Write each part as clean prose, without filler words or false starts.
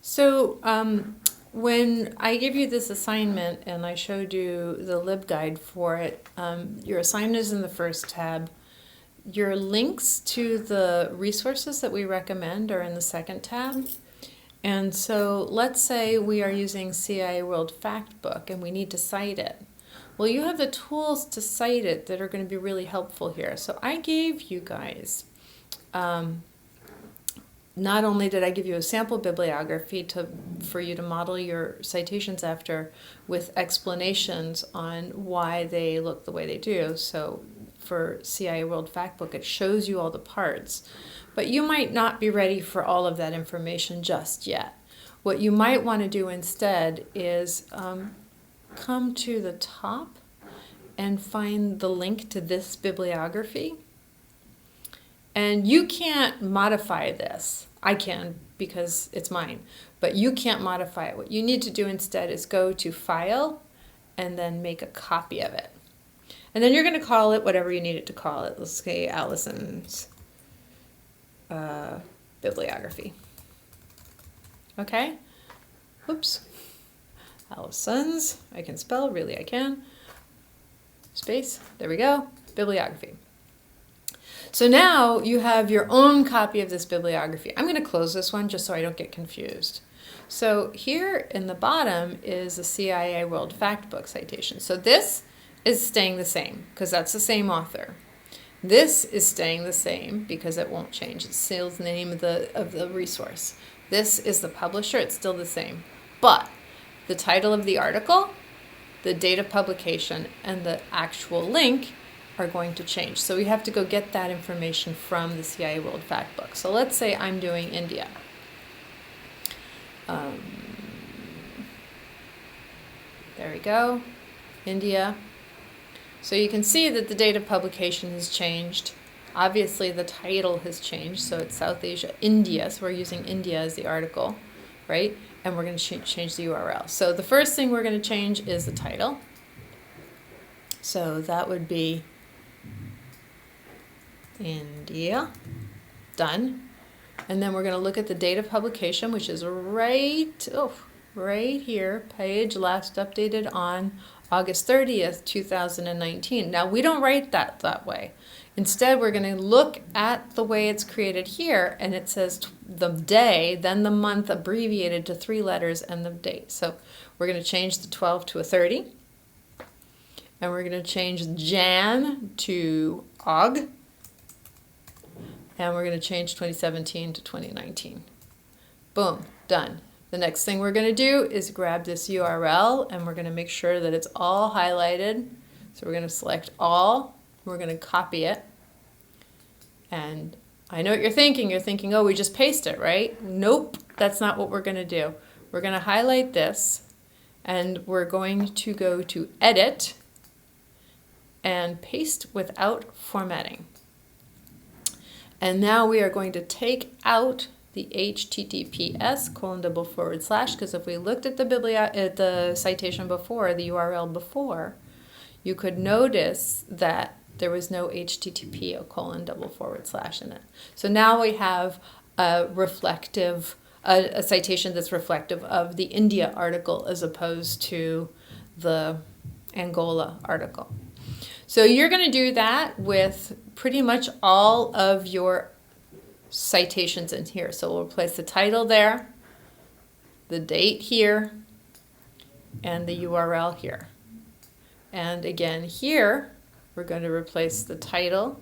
So when I give you this assignment and I showed you the LibGuide for it, your assignment is in the first tab. Your links to the resources that we recommend are in the second tab. And so let's say we are using CIA World Factbook and we need to cite it. Well, you have the tools to cite it that are going to be really helpful here. So I gave you guys, not only did I give you a sample bibliography for you to model your citations after with explanations on why they look the way they do. So for CIA World Factbook, it shows you all the parts. But you might not be ready for all of that information just yet. What you might want to do instead is come to the top and find the link to this bibliography. And you can't modify this. I can because it's mine, but you can't modify it. What you need to do instead is go to File and then make a copy of it. And then you're going to call it whatever you need it to call it. Let's say Allison's bibliography. Okay? Oops. Allison's. I can spell, really I can. Space. There we go. Bibliography. So now you have your own copy of this bibliography. I'm going to close this one just so I don't get confused. So here in the bottom is the CIA World Factbook citation. So this is staying the same because that's the same author. This is staying the same because it won't change. It's still the name of the resource. This is the publisher. It's still the same. But the title of the article, the date of publication, and the actual link are going to change. So we have to go get that information from the CIA World Factbook. So let's say I'm doing India. There we go, India. So you can see that the date of publication has changed. Obviously the title has changed, so it's South Asia, India. So we're using India as the article, right? And we're going to change the URL. So the first thing we're going to change is the title. So that would be India, done. And then we're going to look at the date of publication, which is right here, page last updated on August 30th, 2019. Now we don't write that way. Instead, we're going to look at the way it's created here, and it says the day, then the month abbreviated to 3 letters, and the date. So we're going to change the 12 to a 30, and we're going to change Jan to Aug. And we're going to change 2017 to 2019. Boom, done. The next thing we're going to do is grab this URL and we're going to make sure that it's all highlighted. So we're going to select all, we're going to copy it. And I know what you're thinking. You're thinking, oh, we just paste it, right? Nope, that's not what we're going to do. We're going to highlight this and we're going to go to Edit and Paste without formatting. And now we are going to take out the https:// because if we looked at the citation before, the URL before, you could notice that there was no http:// in it. So now we have a citation that's reflective of the India article as opposed to the Angola article. So you're going to do that with pretty much all of your citations in here. So we'll place the title there, the date here, and the URL here. And again here, we're going to replace the title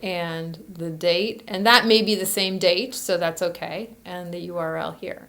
and the date, and that may be the same date, so that's okay, and the URL here.